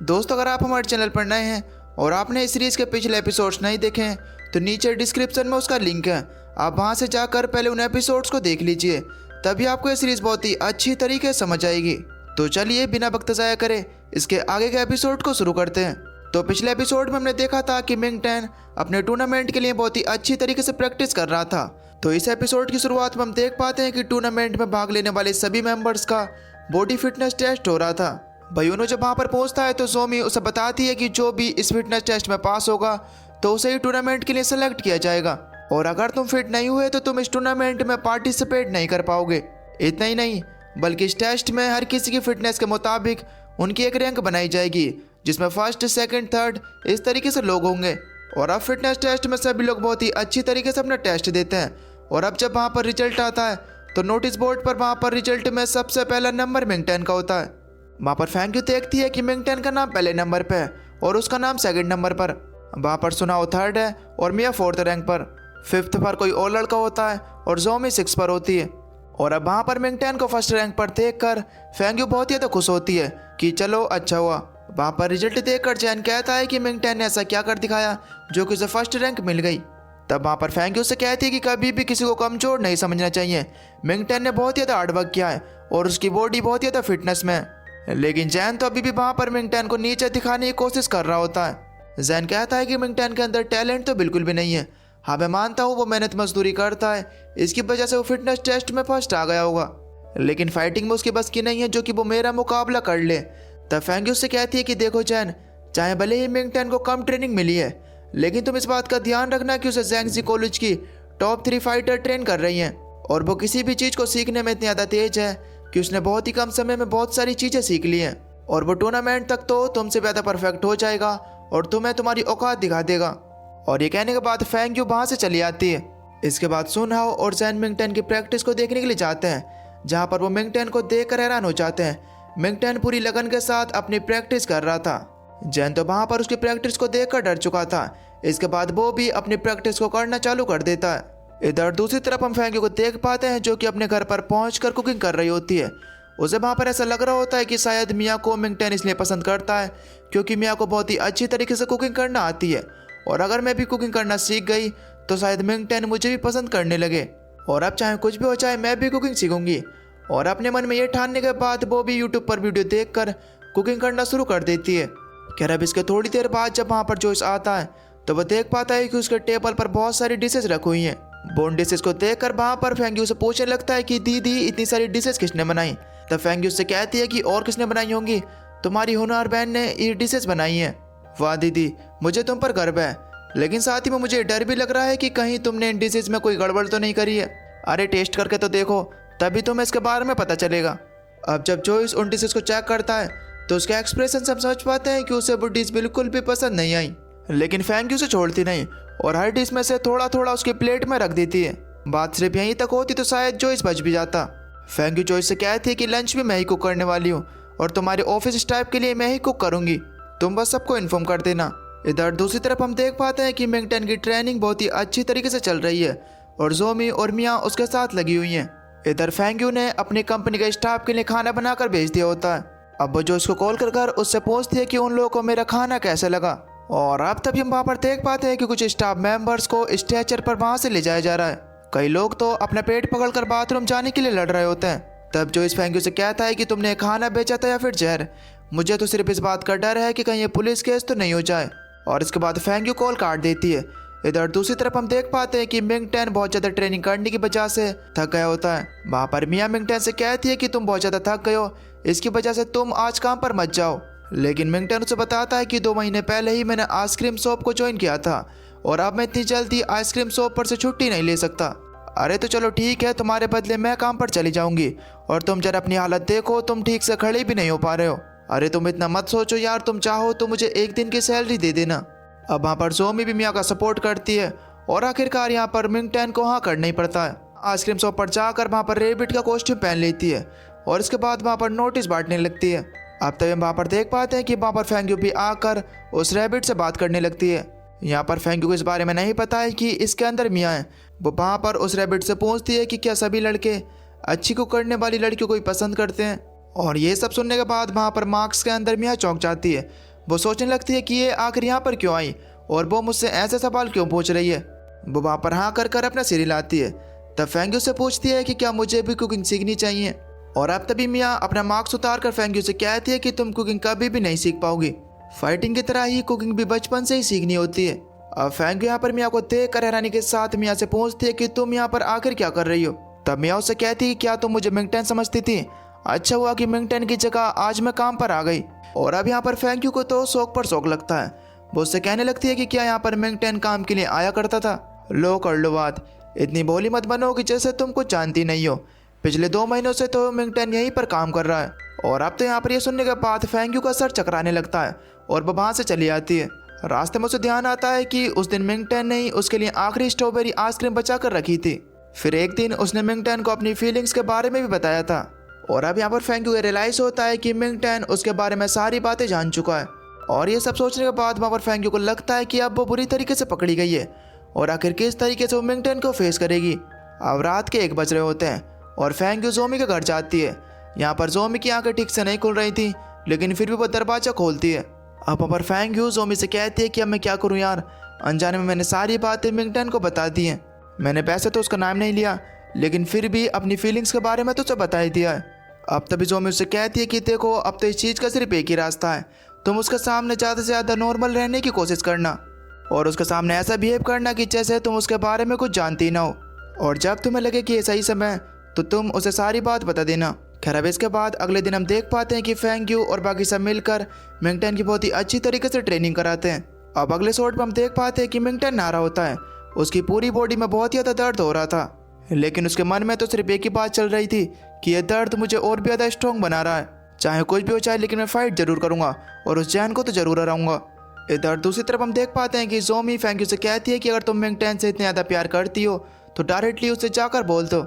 दोस्तों, अगर आप हमारे चैनल पर नए हैं और आपने इस सीरीज़ के पिछले एपिसोड्स नहीं देखे हैं तो नीचे डिस्क्रिप्शन में उसका लिंक है, आप वहां से जाकर पहले उन एपिसोड्स को देख लीजिए, तभी आपको ये सीरीज़ बहुत ही अच्छी तरीके से समझ आएगी। तो चलिए बिना वक्त ज़ाया करे इसके आगे के एपिसोड को शुरू करते हैं। तो पिछले एपिसोड में हमने देखा था कि मिंग टैन अपने टूर्नामेंट के लिए बहुत ही अच्छी तरीके से प्रैक्टिस कर रहा था। तो इस एपिसोड की शुरुआत में हम देख पाते हैं कि टूर्नामेंट में भाग लेने वाले सभी मेंबर्स का बॉडी फिटनेस टेस्ट हो रहा था। भाइयों जब वहाँ पर पहुँचता है तो सोमी उसे बताती है कि जो भी इस फिटनेस टेस्ट में पास होगा तो उसे ही टूर्नामेंट के लिए सेलेक्ट किया जाएगा, और अगर तुम फिट नहीं हुए तो तुम इस टूर्नामेंट में पार्टिसिपेट नहीं कर पाओगे। इतना ही नहीं बल्कि इस टेस्ट में हर किसी की फिटनेस के मुताबिक उनकी एक रैंक बनाई जाएगी, जिसमें फर्स्ट, सेकंड, थर्ड इस तरीके से लोग होंगे। और अब फिटनेस टेस्ट में सभी लोग बहुत ही अच्छी तरीके से अपना टेस्ट देते हैं। और अब जब वहाँ पर रिजल्ट आता है तो नोटिस बोर्ड पर वहाँ पर रिजल्ट में सबसे पहला नंबर मिंग टैन का होता है। वहाँ पर फैंक्यू देखती है कि मिंग टैन का नाम पहले नंबर पे है और उसका नाम सेकंड नंबर पर। वहाँ पर सुनाओ थर्ड है और मिया फोर्थ रैंक पर। फिफ्थ पर कोई और लड़का होता है और जोमी 6 पर होती है। और अब वहाँ पर मिंग टैन को फर्स्ट रैंक पर देखकर फैंक्यू बहुत ही ज़्यादा खुश होती है कि चलो अच्छा हुआ। वहाँ पर रिजल्ट देखकर जैन कहता है कि मिंग टैन ने ऐसा क्या कर दिखाया जो कि उसे फर्स्ट रैंक मिल गई। तब वहाँ पर फैंक्यू से कहती है कि कभी भी किसी को कमज़ोर नहीं समझना चाहिए। मिंग टैन ने बहुत ही ज़्यादा हार्डवर्क किया है और उसकी बॉडी बहुत ही ज़्यादा फिटनेस में है, लेकिन जैन तो अभी भी वहाँ पर मिंग टैन को नीचे दिखाने की कोशिश कर रहा होता है। जैन कहता है कि मिंग टैन के अंदर टैलेंट तो बिल्कुल भी नहीं है। हाँ, मैं मानता हूँ वो मेहनत मजदूरी करता है, इसकी वजह से वो फिटनेस टेस्ट में फर्स्ट आ गया होगा, लेकिन फाइटिंग में उसकी बस की नहीं है जो कि वो मेरा मुकाबला कर ले। तब फैंक्यू से कहती है कि देखो जैन, चाहे भले ही मिंग टैन को कम ट्रेनिंग मिली है, लेकिन तुम इस बात का ध्यान रखना कि उसे जैंगजी कॉलेज की टॉप 3 फाइटर ट्रेन कर रही हैं, और वो किसी भी चीज़ को सीखने में इतनी ज़्यादा तेज है कि उसने बहुत ही कम समय में बहुत सारी चीज़ें सीख ली हैं, और वो टूर्नामेंट तक तो तुमसे ज़्यादा परफेक्ट हो जाएगा और तुम्हें तुम्हारी औकात दिखा देगा। और ये कहने के बाद फैंक्यू वहाँ से चली आती है। इसके बाद सुन हाओ और जैन मिंग टैन की प्रैक्टिस को देखने के लिए जाते हैं, जहाँ पर वो मिंग टैन को देख कर हैरान हो जाते हैं। मिंग टैन पूरी लगन के साथ अपनी प्रैक्टिस कर रहा था। जैन तो वहाँ पर उसकी प्रैक्टिस को देख कर डर चुका था। इसके बाद वो भी अपनी प्रैक्टिस को करना चालू कर देता है। इधर दूसरी तरफ हम फैंक्यू को देख पाते हैं जो कि अपने घर पर पहुंचकर कुकिंग कर रही होती है। उसे वहाँ पर ऐसा लग रहा होता है कि शायद मिया को मिंग टैन इसलिए पसंद करता है क्योंकि मिया को बहुत ही अच्छी तरीके से कुकिंग करना आती है, और अगर मैं भी कुकिंग करना सीख गई तो शायद मिंग टैन मुझे भी पसंद करने लगे, और अब चाहे कुछ भी हो जाए मैं भी कुकिंग सीखूंगी। और अपने मन में ये ठानने के बाद वो भी यूट्यूब पर वीडियो देखकर कुकिंग करना शुरू कर देती है। खैर अब इसके थोड़ी देर बाद जब वहाँ पर जोइस आता है तो वह देख पाता है कि उसके टेबल पर बहुत सारी डिशेज रखी हुई हैं। बोन डिशेज को देखकर वहाँ पर फैंक्यू से पूछने लगता है कि दीदी इतनी सारी डिशेज किसने बनाई। तब फैंक्यू से कहती है कि और किसने बनाई होंगी, तुम्हारी होनहार बहन ने ये डिशेज बनाई हैं। वाह दीदी, मुझे तुम पर गर्व है, लेकिन साथ ही में मुझे डर भी लग रहा है कि कहीं तुमने इन डिशेज में कोई गड़बड़ तो नहीं करी है। अरे टेस्ट करके तो देखो, तभी तुम्हें इसके बारे में पता चलेगा। अब जब जोइस उन डिशेज को चेक करता है तो उसके एक्सप्रेशन से हम समझ पाते हैं कि उसे वो डिश बिल्कुल भी पसंद नहीं आई, लेकिन फैंक्यू से छोड़ती नहीं और हर डिश में से थोड़ा थोड़ा उसके प्लेट में रख देती है। बात सिर्फ यहीं तक होती तो शायद जोइस बच भी जाता। फैंक्यू जोइस से कहती है कि लंच भी मैं ही कुक करने वाली हूँ और तुम्हारे ऑफिस स्टाफ के लिए मैं ही कुक करूँगी, तुम बस सबको इन्फॉर्म कर देना। इधर दूसरी तरफ हम देख पाते हैं कि मिंग टैन की ट्रेनिंग बहुत ही अच्छी तरीके से चल रही है और जोमी और मिया उसके साथ लगी हुई हैं। इधर फैंक्यू ने अपनी कंपनी के स्टाफ के लिए खाना बनाकर भेज दिया होता है। अब वो जो इसको कॉल कर उससे पूछती है कि उन लोगों को मेरा खाना कैसे लगा। और अब तभी हम वहाँ पर देख पाते हैं कि कुछ स्टाफ मेंबर्स को स्ट्रेचर पर वहाँ से ले जाया जा रहा है। कई लोग तो अपना पेट पकड़कर बाथरूम जाने के लिए लड़ रहे होते हैं। तब जो इस फैंक्यू से कहता है कि तुमने खाना बेचा था या फिर जहर, मुझे तो सिर्फ इस बात का डर है कि कहीं ये पुलिस केस तो नहीं हो जाए। और इसके बाद फैंक्यू कॉल काट देती है। इधर दूसरी तरफ हम देख पाते हैं कि मिंग टैन बहुत ज़्यादा ट्रेनिंग करने की वजह से थक गया होता है। वहाँ पर मिया मिंग टैन से कहती है कि तुम बहुत ज़्यादा थक गए हो, इसकी वजह से तुम आज काम पर मत जाओ। लेकिन मिंग टैन उसे बताता है कि 2 महीने पहले ही मैंने आइसक्रीम शॉप को ज्वाइन किया था और अब मैं इतनी जल्दी आइसक्रीम शॉप पर से छुट्टी नहीं ले सकता। अरे तो चलो ठीक है, तुम्हारे बदले मैं काम पर चली जाऊंगी, और तुम जरा अपनी हालत देखो, तुम ठीक से खड़े भी नहीं हो पा रहे हो। अरे तुम इतना मत सोचो यार, तुम चाहो तो मुझे 1 दिन की सैलरी दे देना। अब वहाँ पर जोमी भी मिया का सपोर्ट करती है और आखिरकार यहाँ पर मिंग टैन को हाँ करना ही पड़ता है। आइसक्रीम शॉप पर जाकर वहाँ पर रेबिट का कॉस्ट्यूम पहन लेती है और इसके बाद वहाँ पर नोटिस बांटने लगती है। अब तभी हम वहाँ पर देख पाते हैं कि वहाँ पर फैंक्यू भी आकर उस रेबिट से बात करने लगती है। यहाँ पर फैंक्यू को इस बारे में नहीं पता है कि इसके अंदर मिया है। वो वहाँ पर उस रेबिट से पूछती है कि क्या सभी लड़के अच्छी कुक करने वाली लड़कियों को ही पसंद करते हैं। और ये सब सुनने के बाद वहाँ पर मार्क्स के अंदर मिया चौंक जाती है वो सोचने लगती है कि ये आखिर यहाँ पर क्यों आई और वो मुझसे ऐसे सवाल क्यों पूछ रही है। वो वहाँ पर हाँ कर अपना सिर हिलाती है। तब फेंग्यू से पूछती है कि क्या मुझे भी कुकिंग सीखनी चाहिए। और अब तभी मियाँ अपना मार्क्स उतार कर फेंग्यू से कहती है कि तुम कुकिंग कभी भी नहीं सीख पाओगी। फाइटिंग की तरह ही कुकिंग भी बचपन से ही सीखनी होती है। अब फेंग्यू यहाँ पर मियाँ को देख कर हैरानी के साथ मियाँ से पूछती है कि तुम यहाँ पर आखिर क्या कर रही हो। तब मियाँ उससे कहती है क्या तुम मुझे मिंगटन समझती थी, अच्छा हुआ कि मिंगटन की जगह आज मैं काम पर आ गई। और अब यहाँ पर फेंग्यू को तो शौक पर शौक लगता है। वो उससे कहने लगती है कि क्या यहाँ पर मिंगटन काम के लिए आया करता था। लो कर लो बात, इतनी भोली मत बनो कि जैसे तुम कुछ जानती नहीं हो। पिछले 2 महीनों से तो मिंगटन यहीं पर काम कर रहा है। और अब तो यहाँ पर ये सुनने के बाद फेंग्यू का सर चकराने लगता है और वो वहाँ से चली आती है। रास्ते में उसे ध्यान आता है कि उस दिन मिंगटन ने ही उसके लिए आखिरी स्ट्रॉबेरी आइसक्रीम बचा कर रखी थी। फिर एक दिन उसने मिंगटन को अपनी फीलिंग्स के बारे में भी बताया था। और अब यहाँ पर फेंग्यू को रियलाइज होता है कि मिंगटन उसके बारे में सारी बातें जान चुका है। और ये सब सोचने के बाद वहाँ पर फेंग्यू को लगता है कि अब वो बुरी तरीके से पकड़ी गई है और आखिर किस तरीके से वो मिंगटन को फेस करेगी। अब रात के 1 बज रहे होते हैं और फेंग्यू जोमी के घर जाती है। यहाँ पर जोमी की आंखें ठीक से नहीं खुल रही थी, लेकिन फिर भी वो दरवाजा खोलती है। अब वहाँ पर फेंग्यू जोमी से कहती है कि अब मैं क्या करूँ यार, अनजाने में मैंने सारी बातें मिंगटन को बता दी हैं। मैंने वैसे तो उसका नाम नहीं लिया, लेकिन फिर भी अपनी फीलिंग्स के बारे में तो उसे बता ही दिया है। अब तभी जोमी उससे कहती है कि देखो अब तो इस चीज़ का सिर्फ एक ही रास्ता है, तुम उसके सामने ज़्यादा से ज़्यादा नॉर्मल रहने की कोशिश करना और उसके सामने ऐसा बिहेव करना कि जैसे तुम उसके बारे में कुछ जानती ना हो। और जब तुम्हें लगे कि ये सही समय तो तुम उसे सारी बात बता देना। खैर अब इसके बाद अगले दिन हम देख पाते हैं कि फेंग्यू और बाकी सब मिलकर मिंगटन की बहुत ही अच्छी तरीके से ट्रेनिंग कराते हैं। अब अगले शॉट में हम देख पाते हैं कि मिंगटन नहा रहा होता है। उसकी पूरी बॉडी में बहुत ही ज़्यादा दर्द हो रहा था, लेकिन उसके मन में तो सिर्फ एक ही बात चल रही थी कि यह दर्द मुझे और भी ज़्यादा स्ट्रॉन्ग बना रहा है। चाहे कुछ भी हो जाए, लेकिन मैं फाइट जरूर करूँगा और उस जैन को तो जरूर हराऊंगा। इधर दूसरी तरफ हम देख पाते हैं कि जोमी फेंग्यू से कहती है कि अगर तुम मिंगटन से इतने ज़्यादा प्यार करती हो तो डायरेक्टली उससे जाकर बोल दो।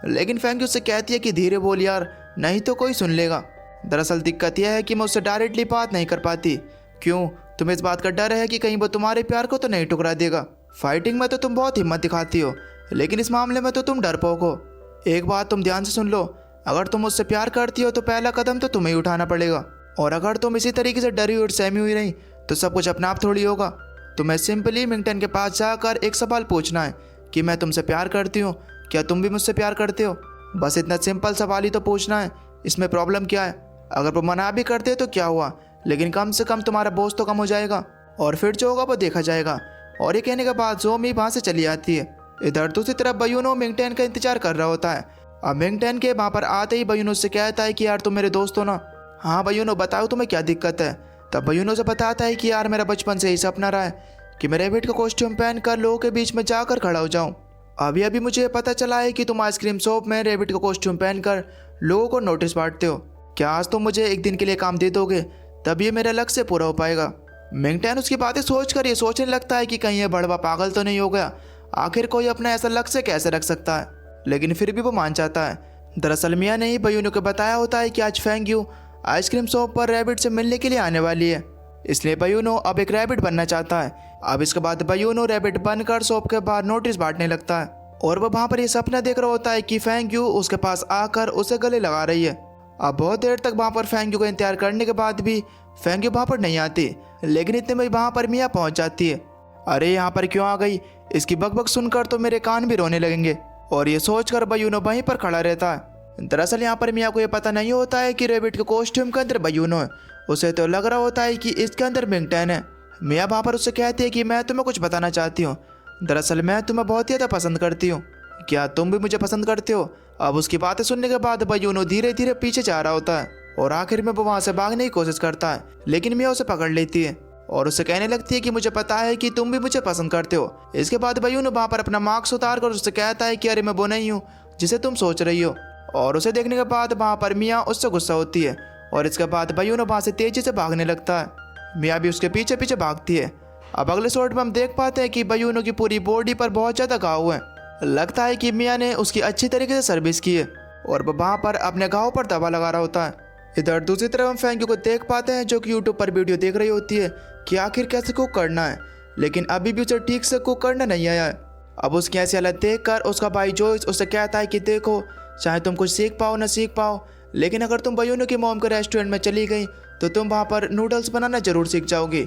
लेकिन फेंग्यू से कहती है कि धीरे बोल यार, नहीं तो कोई सुन लेगा। दरअसल दिक्कत यह है कि मैं उससे डायरेक्टली बात नहीं कर पाती। क्यों? तुम्हें इस बात का डर है कि कहीं वो तुम्हारे प्यार को तो नहीं ठुकरा देगा। फाइटिंग में तो तुम बहुत हिम्मत दिखाती हो, लेकिन इस मामले में तो तुम डरपोक हो। एक बात तुम ध्यान से सुन लो, अगर तुम मुझसे प्यार करती हो तो पहला कदम तो तुम्हें ही उठाना पड़ेगा। और अगर तुम इसी तरीके से डरी और सहमी हुई रही तो सब कुछ अपने आप थोड़ी होगा। तुम्हें सिंपली मिंगटन के पास जाकर एक सवाल पूछना है कि मैं तुमसे प्यार करती हूँ, क्या तुम भी मुझसे प्यार करते हो? बस इतना सिंपल सवाल ही तो पूछना है, इसमें प्रॉब्लम क्या है? अगर वो मना भी करते तो क्या हुआ, लेकिन कम से कम तुम्हारा बोझ तो कम हो जाएगा और फिर जो होगा वो देखा जाएगा। और ये कहने के बाद जोमी वहाँ से चली आती है। इधर दूसरी तरफ बयूनो मिंगटन का इंतजार कर रहा होता है। अब मिंगटन के वहाँ पर आते ही बयूनो से कहता है कि यार तुम मेरे दोस्त हो ना। हाँ बयूनो बताओ तुम्हें क्या दिक्कत है। तब बयूनो से बताता है कि यार मेरा बचपन से ही सपना रहा है कि मैं रैबिट का कॉस्ट्यूम पहनकर लोगों के बीच में जाकर खड़ा हो जाऊँ। अभी अभी मुझे पता चला है कि तुम आइसक्रीम शॉप में रैबिट का कॉस्ट्यूम पहनकर लोगों को नोटिस बांटते हो। क्या आज तुम मुझे एक दिन के लिए काम दे दोगे? तब ये मेरा लक्ष्य पूरा हो पाएगा। मिंगटन उसकी बातें सोचकर ये सोचने लगता है कि कहीं ये बड़वा पागल तो नहीं हो गया, आखिर कोई अपना ऐसा लक्ष्य कैसे रख सकता है। लेकिन फिर भी वो मान जाता है। दरअसल मियाँ ने ही बयूनो को बताया होता है कि आज फेंग्यू आइसक्रीम शॉप पर रैबिट से मिलने के लिए आने वाली है, इसलिए बयूनो अब एक रैबिट बनना चाहता है। अब इसके बाद बयूनो रैबिट बनकर शॉप के बाहर नोटिस बांटने लगता है और वह वहाँ पर ये सपना देख रहा होता है कि फेंग्यू उसके पास आकर उसे गले लगा रही है। अब बहुत देर तक वहाँ पर फेंग्यू का इंतजार करने के बाद भी फेंग्यू वहाँ पर नहीं आती, लेकिन इतने में वहाँ पर मियाँ पहुँच जाती है। अरे यहाँ पर क्यों आ गई? इसकी बकबक सुनकर तो मेरे कान भी रोने लगेंगे। और ये सोचकर बयूनो वहीं पर खड़ा रहता है। दरअसल यहाँ पर मियाँ को ये पता नहीं होता है कि रैबिट के कॉस्ट्यूम के अंदर बयूनो है। उसे तो लग रहा होता है कि इसके अंदर मिंगटन है। मियाँ वहाँ पर उससे कहती है कि मैं तुम्हें कुछ बताना चाहती हूँ, दरअसल मैं तुम्हें बहुत ज़्यादा पसंद करती हूँ, क्या तुम भी मुझे पसंद करते हो? अब उसकी बातें सुनने के बाद बयूनो धीरे धीरे पीछे जा रहा होता है और आखिर में वो वहाँ से भागने की कोशिश करता है, लेकिन मियाँ उसे पकड़ लेती है और उससे कहने लगती है कि मुझे पता है कि तुम भी मुझे पसंद करते हो। इसके बाद बयूनो वहाँ पर अपना मार्क्स उतार कर उससे कहता है कि अरे मैं वो नहीं हूँ जिसे तुम सोच रही हो। और उसे देखने के बाद वहाँ पर मियाँ उससे गुस्सा होती है और इसके बाद बयूनो वहाँ से तेजी से भागने लगता है। मियाँ भी उसके पीछे पीछे भागती है। अब अगले शॉट में हम देख पाते हैं कि बयूनो की पूरी बॉडी पर बहुत ज़्यादा घाव है। लगता है कि मियाँ ने उसकी अच्छी तरीके से सर्विस की है और वह वहाँ पर अपने घाव पर दवा लगा रहा होता है। इधर दूसरी तरफ हम फेंग्यू को देख पाते हैं जो कि यूट्यूब पर वीडियो देख रही होती है कि आखिर कैसे कुक करना है, लेकिन अभी भी उसे ठीक से कुक करना नहीं आया है। अब उसकी ऐसी हालत देखकर उसका भाई जोइस उससे कहता है कि देखो, चाहे तुम कुछ सीख पाओ ना सीख पाओ, लेकिन अगर तुम बयूनो की मॉम के रेस्टोरेंट में चली गई तो तुम वहाँ पर नूडल्स बनाना जरूर सीख जाओगी।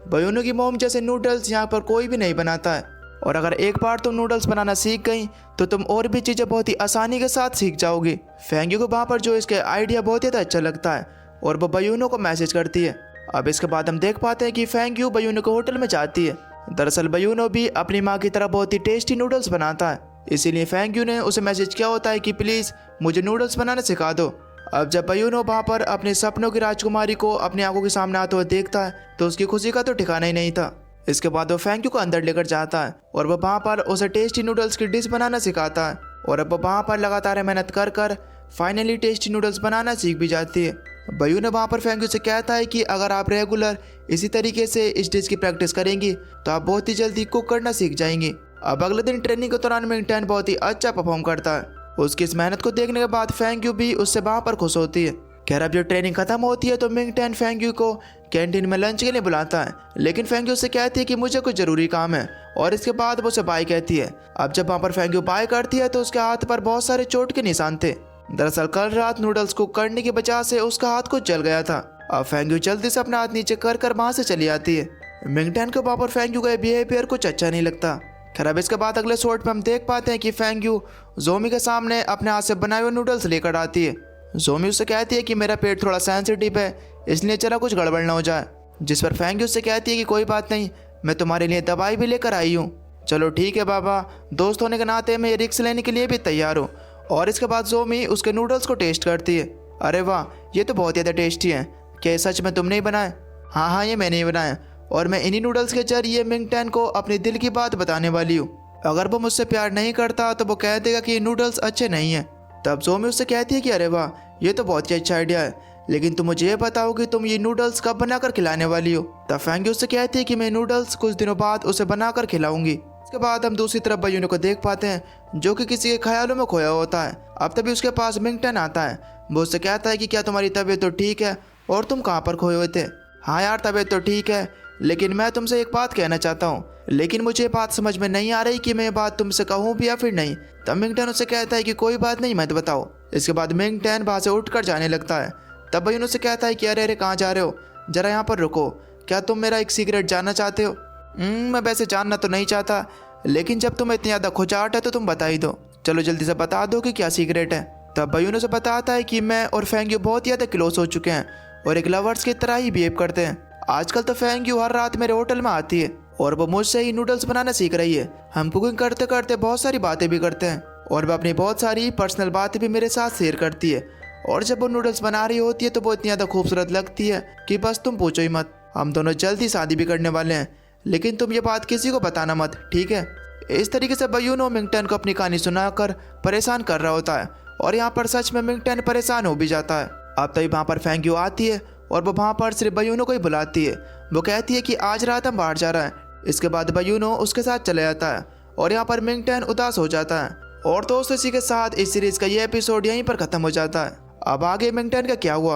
बयूनो की मॉम जैसे नूडल्स यहाँ पर कोई भी नहीं बनाता है, और अगर एक बार तुम नूडल्स बनाना सीख गई तो तुम और भी चीज़ें बहुत ही आसानी के साथ सीख जाओगी। फेंगी को वहाँ पर जो इसके आइडिया बहुत ही अच्छा लगता है और वो बयूनो को मैसेज करती है। अब इसके बाद हम देख पाते हैं कि फेंगी बयूनो के होटल में जाती है। दरअसल बयूनो भी अपनी माँ की तरह बहुत ही टेस्टी नूडल्स बनाता है, इसीलिए फेंगी ने उसे मैसेज किया होता है कि प्लीज़ मुझे नूडल्स बनाना सिखा दो। अब जब बयूनो वहाँ पर अपने सपनों की राजकुमारी को अपनी आंखों के सामने आते हुए देखता है तो उसकी खुशी का तो ठिकाना ही नहीं था। इसके बाद वो फेंगी को अंदर लेकर जाता है और वह वहाँ पर उसे टेस्टी नूडल्स की डिश बनाना सिखाता है, और अब वहाँ पर लगातार मेहनत कर कर फाइनली टेस्टी नूडल्स बनाना सीख भी जाती है। बयूनो वहाँ पर फेंगी से कहता है कि अगर आप रेगुलर इसी तरीके से इस डिश की प्रैक्टिस करेंगी तो आप बहुत ही जल्दी कुक करना सीख जाएंगी। अब अगले दिन ट्रेनिंग के दौरान मिंगटन बहुत ही अच्छा परफॉर्म करता है। उसकी इस मेहनत को देखने के बाद फेंगी भी उससे वहाँ पर खुश होती है। खैर अब जब ट्रेनिंग खत्म होती है तो मिंगटन फेंगी को कैंटीन में लंच के लिए बुलाता है, लेकिन फेंगी उससे कहती है कि मुझे कुछ ज़रूरी काम है, और इसके बाद वो उसे बाय कहती है। अब जब वहाँ पर फेंगी बाय करती है तो उसके हाथ पर बहुत सारे चोट के निशान थे। दरअसल कल रात नूडल्स कुक करने की वजह से उसका हाथ कुछ जल गया था। अब फेंगी जल्दी से अपना हाथ नीचे कर वहाँ से चली आती है। मिंगटन को वहाँ पर फेंगी का बिहेवियर कुछ अच्छा नहीं लगता। खैर अब इसके बाद अगले शॉट में हम देख पाते हैं कि फेंगी जोमी के सामने अपने हाथ से बनाए हुए नूडल्स लेकर आती है। जोमी उससे कहती है कि मेरा पेट थोड़ा सेंसिटिव है, इसलिए चला कुछ गड़बड़ ना हो जाए। जिस पर फेंगी उससे कहती है कि कोई बात नहीं, मैं तुम्हारे लिए दवाई भी लेकर आई हूँ। चलो ठीक है बाबा, दोस्त होने के नाते मैं रिस्क लेने के लिए भी तैयार हूँ। और इसके बाद जोमी उसके नूडल्स को टेस्ट करती है। अरे वाह, ये तो बहुत ज़्यादा टेस्टी है। क्या सच में तुमने ही बनाए? हाँ, ये मैंने ही बनाया, और मैं इन्हीं नूडल्स के जरिए मिंगटन को अपने दिल की बात बताने वाली हूँ। अगर वो मुझसे प्यार नहीं करता तो वो कह देगा कि ये नूडल्स अच्छे नहीं हैं। तब जोमी उससे कहती है कि अरे वाह, ये तो बहुत ही अच्छा आइडिया है, लेकिन तुम मुझे ये बताओ कि तुम ये नूडल्स कब बनाकर खिलाने वाली हो। तब फेंगी उससे कहती है कि मैं नूडल्स कुछ दिनों बाद उसे बनाकर खिलाऊंगी। इसके बाद हम दूसरी तरफ बयूनो को देख पाते हैं जो कि किसी के ख्यालों में खोया होता है। अब तभी उसके पास मिंगटन आता है। वो उससे कहता है कि क्या तुम्हारी तबीयत तो ठीक है, और तुम कहाँ पर खोए हुए थे? हाँ यार, तबीयत तो ठीक है, लेकिन मैं तुमसे एक बात कहना चाहता हूँ, लेकिन मुझे बात समझ में नहीं आ रही कि मैं ये बात तुमसे कहूँ भी या फिर नहीं। तब मिंगटन उससे कहता है कि कोई बात नहीं, मत बताओ। इसके बाद मिंगटन वहाँ से उठकर जाने लगता है। तब बयूनो से कहता है कि अरे कहाँ जा रहे हो, जरा यहाँ पर रुको, क्या तुम मेरा एक सीक्रेट जानना चाहते हो? मैं वैसे जानना तो नहीं चाहता, लेकिन जब तुम्हें इतनी ज़्यादा खुचाहट है तो तुम बता ही दो। चलो जल्दी से बता दो कि क्या सीक्रेट है। तब बयूनो से बताता है कि मैं और फेंगी बहुत ज़्यादा क्लोज हो चुके हैं और एक लवर्स की तरह ही बिहेव करते हैं। आजकल तो फेंगी हर रात मेरे होटल में आती है और वो मुझसे ही नूडल्स बनाना सीख रही है। हम कुकिंग करते करते बहुत सारी बातें भी करते हैं, और वह अपनी बहुत सारी पर्सनल बातें भी मेरे साथ शेयर करती है। और जब वो नूडल्स बना रही होती है तो वो इतनी ज़्यादा खूबसूरत लगती है कि बस तुम पूछो ही मत। हम दोनों जल्दी शादी भी करने वाले हैं, लेकिन तुम ये बात किसी को बताना मत, ठीक है? इस तरीके से बयूनो मिंगटन को अपनी कहानी सुनाकर परेशान कर रहा होता है, और यहाँ पर सच में मिंगटन परेशान हो भी जाता है। अब तभी वहाँ पर फेंगी आती है और वो वहाँ पर सिर्फ बयूनो को ही बुलाती है। वो कहती है कि आज रात हम बाहर जा रहे हैं। इसके बाद बयूनो उसके साथ चले जाता है और यहाँ पर मिंगटन उदास हो जाता है। और दोस्तों, इसी के साथ इस सीरीज़ का ये एपिसोड यहीं पर ख़त्म हो जाता है। अब आगे मिंगटन का क्या हुआ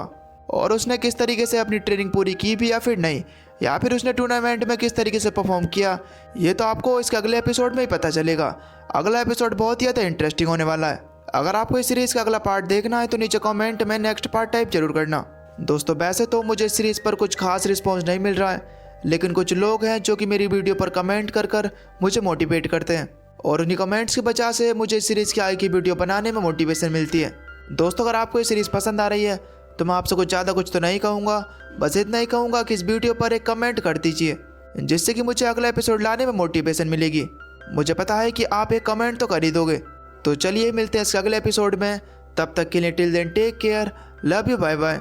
और उसने किस तरीके से अपनी ट्रेनिंग पूरी की भी या फिर नहीं, या फिर उसने टूर्नामेंट में किस तरीके से परफॉर्म किया, ये तो आपको इसके अगले एपिसोड में ही पता चलेगा। अगला एपिसोड बहुत ही ज़्यादा इंटरेस्टिंग होने वाला है। अगर आपको इस सीरीज़ का अगला पार्ट देखना है तो नीचे कमेंट में नेक्स्ट पार्ट टाइप जरूर करना। दोस्तों, वैसे तो मुझे इस सीरीज़ पर कुछ खास रिस्पॉन्स नहीं मिल रहा है, लेकिन कुछ लोग हैं जो कि मेरी वीडियो पर कमेंट कर मुझे मोटिवेट करते हैं, और उन्हीं कमेंट्स की वजह से मुझे इस सीरीज़ की आगे की वीडियो बनाने में मोटिवेशन मिलती है। दोस्तों, अगर आपको ये सीरीज़ पसंद आ रही है तो मैं आपसे कुछ ज़्यादा कुछ तो नहीं कहूँगा, बस इतना ही कहूँगा कि इस वीडियो पर एक कमेंट कर दीजिए, जिससे कि मुझे अगला एपिसोड लाने में मोटिवेशन मिलेगी। मुझे पता है कि आप एक कमेंट तो कर ही दोगे। तो चलिए मिलते हैं इस अगले एपिसोड में, तब तक के लिए till then take care, love you, bye bye.